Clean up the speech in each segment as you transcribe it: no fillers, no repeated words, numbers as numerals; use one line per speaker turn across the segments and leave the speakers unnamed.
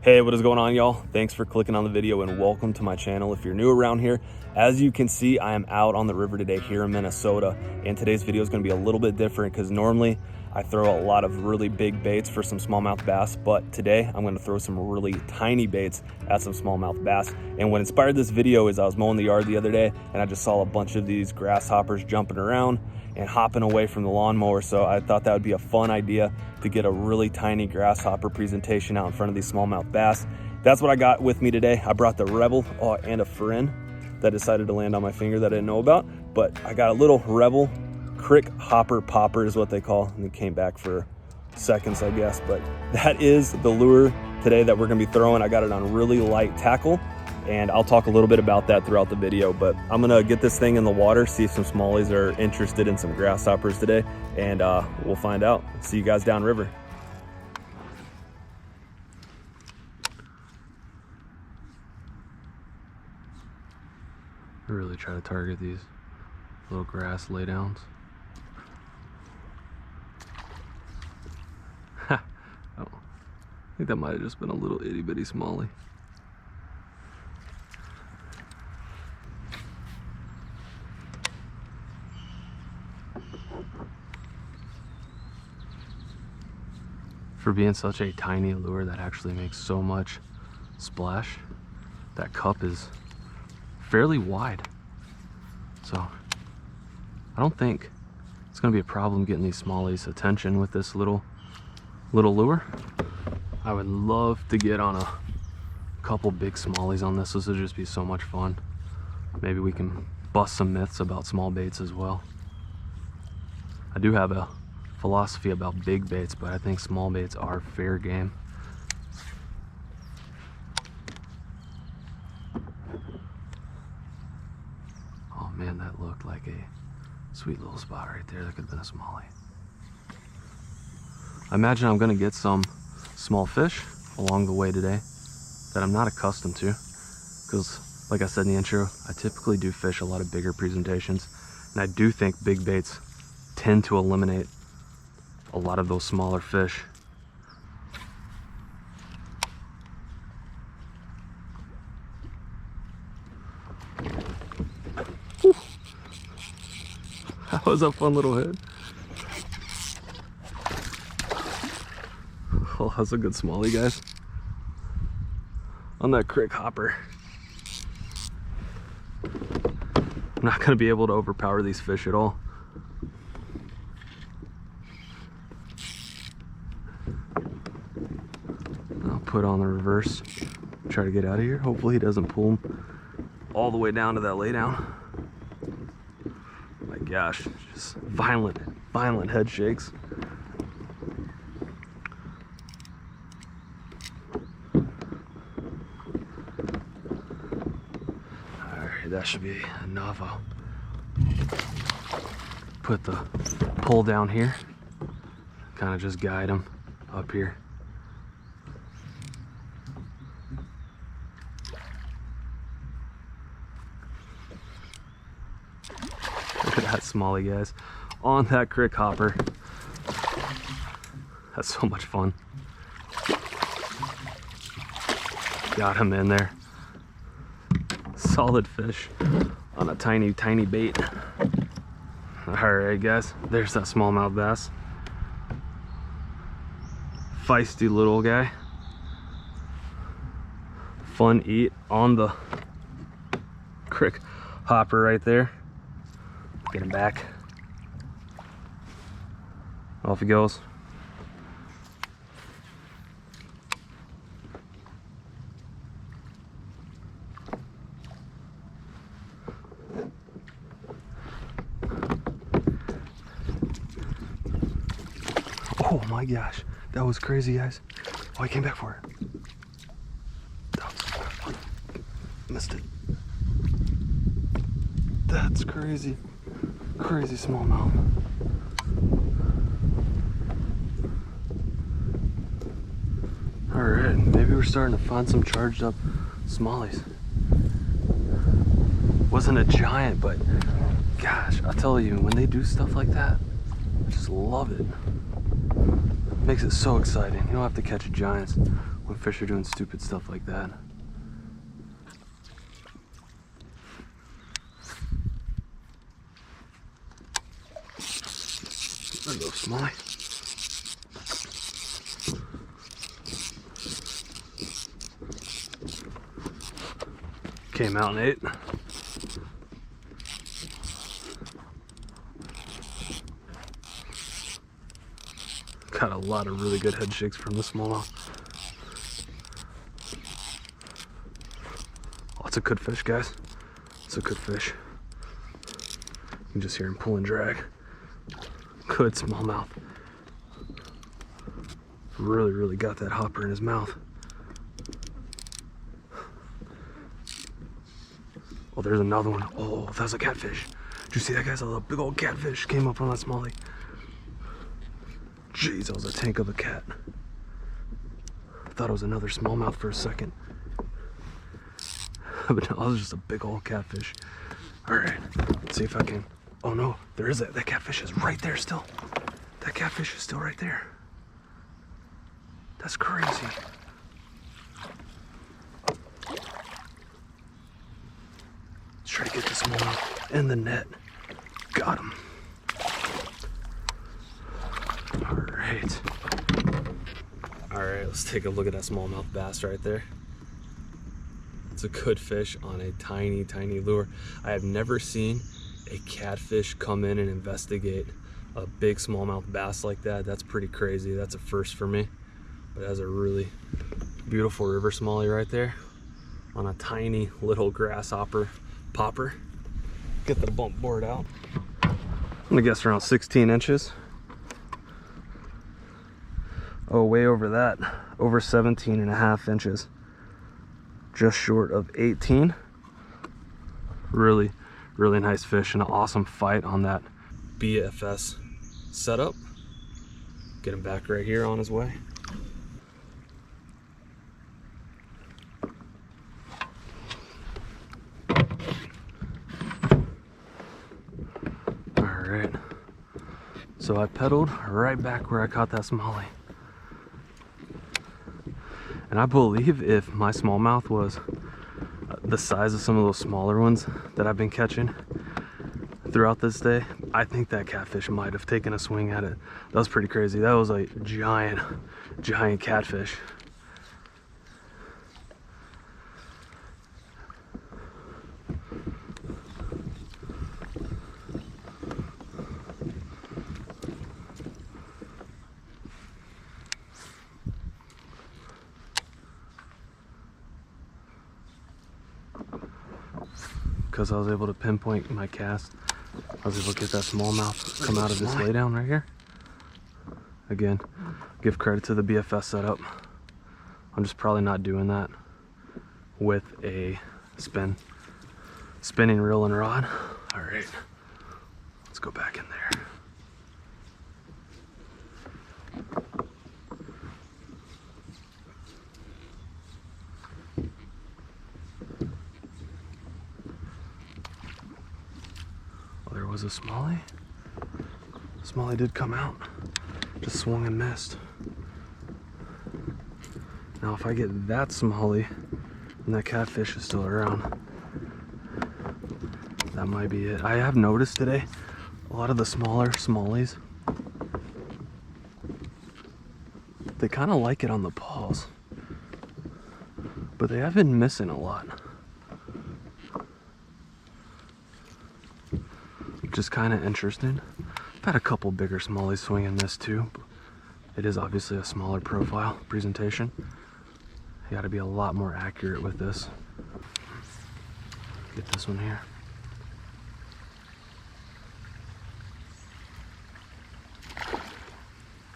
Hey, what is going on, y'all? Thanks for clicking on the video and welcome to my channel. If you're new around here, as you can see, I am out on the river today here in Minnesota, and today's video is going to be a little bit different because normally I throw a lot of really big baits for some smallmouth bass, but today I'm going to throw some really tiny baits at some smallmouth bass. And what inspired this video is I was mowing the yard the other day and I just saw a bunch of these grasshoppers jumping around and hopping away from the lawnmower, so I thought that would be a fun idea to get a really tiny grasshopper presentation out in front of these smallmouth bass. That's what I got with me today. I brought the Rebel and a friend that decided to land on my finger that I didn't know about, but I got a little Rebel Crickhopper Popper is what they call, and it came back for seconds, I guess, but that is the lure today that we're gonna be throwing. I got it on really light tackle, and I'll talk a little bit about that throughout the video, but I'm gonna get this thing in the water, see if some smallies are interested in some grasshoppers today, and we'll find out. See you guys downriver. I really try to target these little grass laydowns. Ha! Oh, I think that might have just been a little itty bitty smallie. For being such a tiny lure that actually makes so much splash, that cup is fairly wide. So I don't think it's gonna be a problem getting these smallies' attention with this little lure. I would love to get on a couple big smallies on this. This would just be so much fun. Maybe we can bust some myths about small baits as well. I do have a philosophy about big baits, but I think small baits are fair game. Oh man, that looked like a sweet little spot right there. That could have been a smallie. I imagine I'm gonna get some small fish along the way today that I'm not accustomed to, because like I said in the intro, I typically do fish a lot of bigger presentations, and I do think big baits tend to eliminate a lot of those smaller fish. That was a fun little hit. Oh, that's a good smallie, guys. On that Crickhopper. I'm not gonna be able to overpower these fish at all. Put on the reverse, try to get out of here. Hopefully he doesn't pull him all the way down to that laydown. My gosh, just violent head shakes. Alright, that should be enough. I'll put the pole down here, kind of just guide him up here. Look at that smallie, guys, on that Crickhopper. That's so much fun. Got him in there. Solid fish on a tiny bait. All right, guys, there's that smallmouth bass. Feisty little guy. Fun eat on the Crickhopper right there. Get him back. Off he goes. Oh my gosh, that was crazy, guys. Oh, I came back for it. That was so fun. Missed it. That's crazy. Crazy smallmouth. Alright, maybe we're starting to find some charged up smallies. Wasn't a giant, but gosh, I tell you, when they do stuff like that, I just love it. Makes it so exciting. You don't have to catch giants. when fish are doing stupid stuff like that. There goes Smallie. Came out and ate. Got a lot of really good head shakes from the smallmouth. Oh, it's a good fish, guys. It's a good fish. You can just hear him pull and drag. Good smallmouth. Really got that hopper in his mouth. Oh, there's another one. Oh, that was a catfish. Did you see that, guys? A little big old catfish came up on that Smallie. Jeez, that was a tank of a cat. I thought it was another smallmouth for a second. But no, it was just a big old catfish. All right, let's see if I can. Oh no, there is that catfish is right there still. That catfish is still right there. That's crazy. Let's try to get this smallmouth in the net. Got him. All right, let's take a look at that smallmouth bass right there. It's a good fish on a tiny lure. I have never seen a catfish come in and investigate a big smallmouth bass like that. That's pretty crazy. That's a first for me. But it has a really beautiful river Smallie right there on a tiny little grasshopper popper. Get the bump board out. I'm gonna guess around 16 inches. Oh, way over that, over 17.5 inches. Just short of 18. Really nice fish and an awesome fight on that BFS setup. Get him back right here on his way. All right, so I pedaled right back where I caught that Smallie. And I believe if my smallmouth was the size of some of those smaller ones that I've been catching throughout this day, I think that catfish might have taken a swing at it. That was pretty crazy. That was a giant catfish. Because I was able to pinpoint my cast, I was able to get that smallmouth come out of this laydown right here. Again, give credit to the BFS setup. I'm just probably not doing that with a spinning reel and rod. All right, let's go back in there. There was a Smallie. Smallie did come out. Just swung and missed. Now if I get that Smallie and that catfish is still around, that might be it. I have noticed today a lot of the smaller Smallies, they kind of like it on the paws, but they have been missing a lot. Which is kind of interesting. I've had a couple bigger Smallies swing and miss too. It is obviously a smaller profile presentation. You got to be a lot more accurate with this. Get this one here.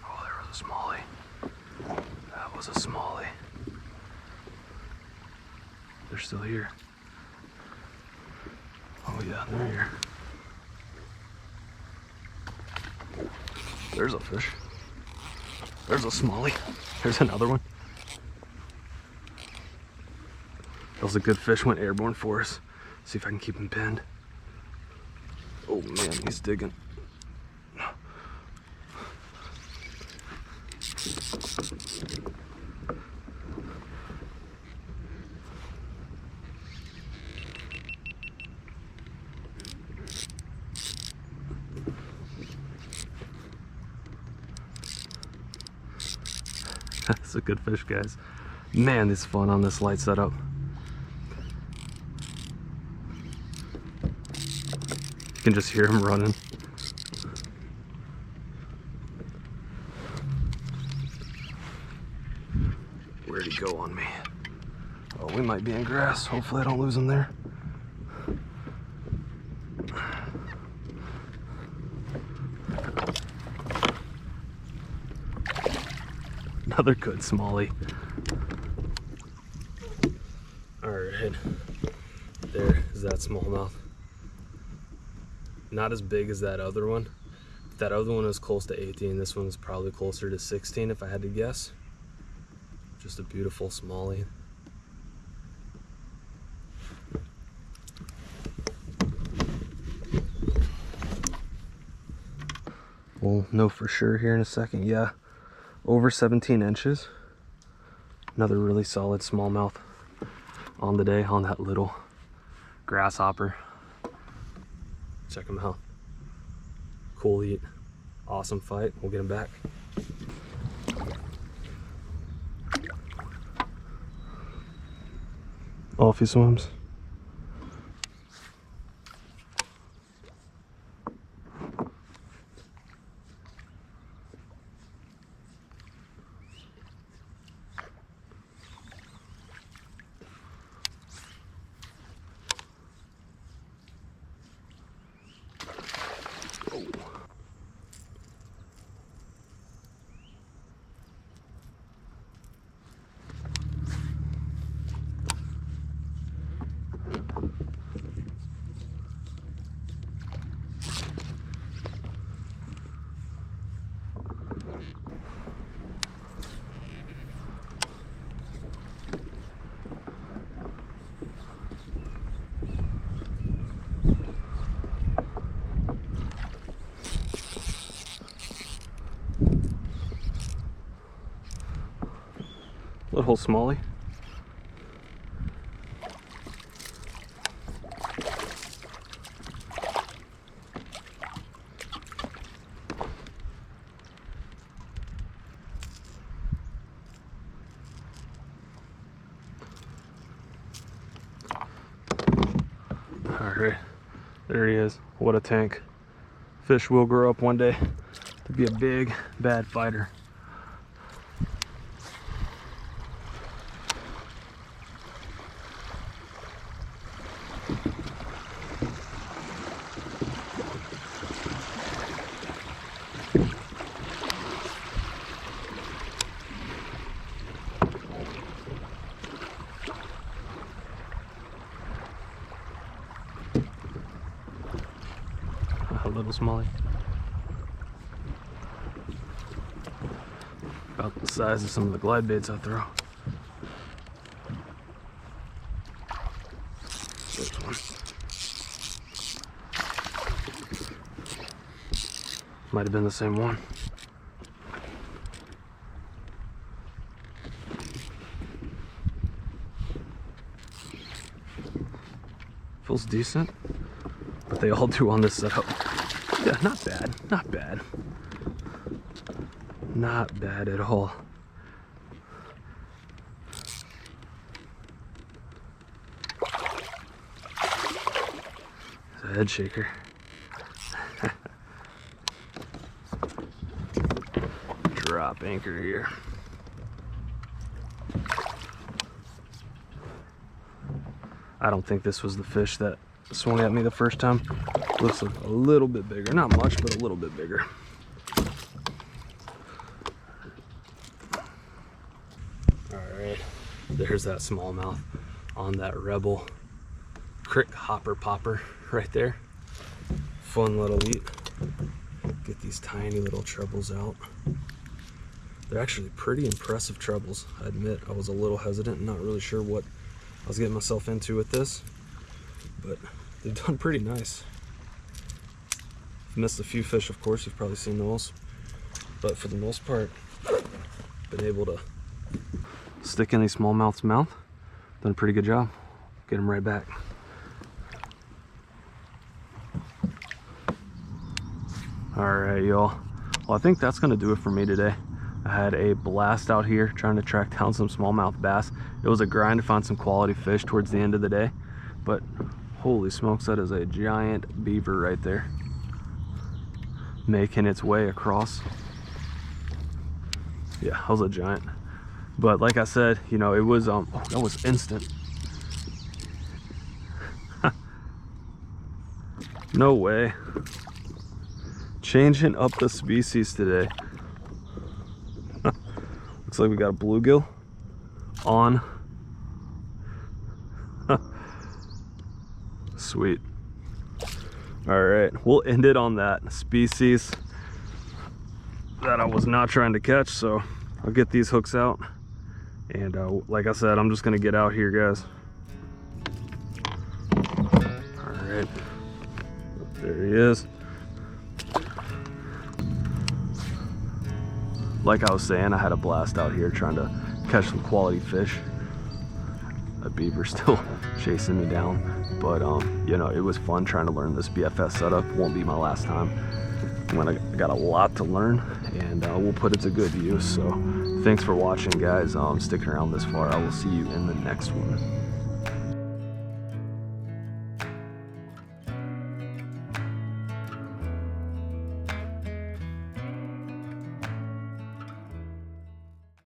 Oh, there was a Smallie. That was a Smallie. They're still here. Oh yeah, they're here. There's a fish. There's a Smallie. There's another one. That was a good fish, went airborne for us. See if I can keep him pinned. Oh man, he's digging. That's a good fish, guys. Man, it's fun on this light setup. You can just hear him running. Where'd he go on me? Oh, we might be in grass. Hopefully I don't lose him there. Another good smallie. Alright, there is that smallmouth. Not as big as that other one. That other one is close to 18. This one's probably closer to 16 if I had to guess. Just a beautiful smallie. We'll know for sure here in a second. Yeah, over 17 inches. Another really solid smallmouth on the day on that little grasshopper. Check him out. Cool eat. Awesome fight. We'll get him back. Off he swims. Little smallie. Alright, there he is. What a tank. Fish will grow up one day to be a big, bad fighter. A little smallie. About the size of some of the glide baits I throw. This one. Might have been the same one. Feels decent, but they all do on this setup. Yeah, not bad, not bad. Not bad at all. It's a head shaker. Drop anchor here. I don't think this was the fish that swung at me the first time. Looks like a little bit bigger. Not much, but a little bit bigger. Alright, there's that smallmouth on that Rebel Crickhopper Popper right there. Fun little eat. Get these tiny little trebles out. They're actually pretty impressive trebles. I admit I was a little hesitant, not really sure what I was getting myself into with this, but they've done pretty nice. I've missed a few fish, of course, you've probably seen those, but for the most part, been able to stick in a smallmouth's mouth. Done a pretty good job. Get them right back. All right, y'all. Well, I think that's gonna do it for me today. I had a blast out here trying to track down some smallmouth bass. It was a grind to find some quality fish towards the end of the day, but holy smokes, that is a giant beaver right there, making its way across. Yeah, that was a giant. But like I said, you know, it was oh, that was instant. No way. Changing up the species today. Looks like we got a bluegill on. Sweet. All right, we'll end it on that species that I was not trying to catch. So I'll get these hooks out, and like I said, I'm just gonna get out here, guys. All right, there he is. Like I was saying, I had a blast out here trying to catch some quality fish. A beaver still chasing me down, but you know, it was fun trying to learn this BFS setup. Won't be my last time. I got a lot to learn, and we'll put it to good use. So thanks for watching, guys. Sticking around this far. I will see you in the next one.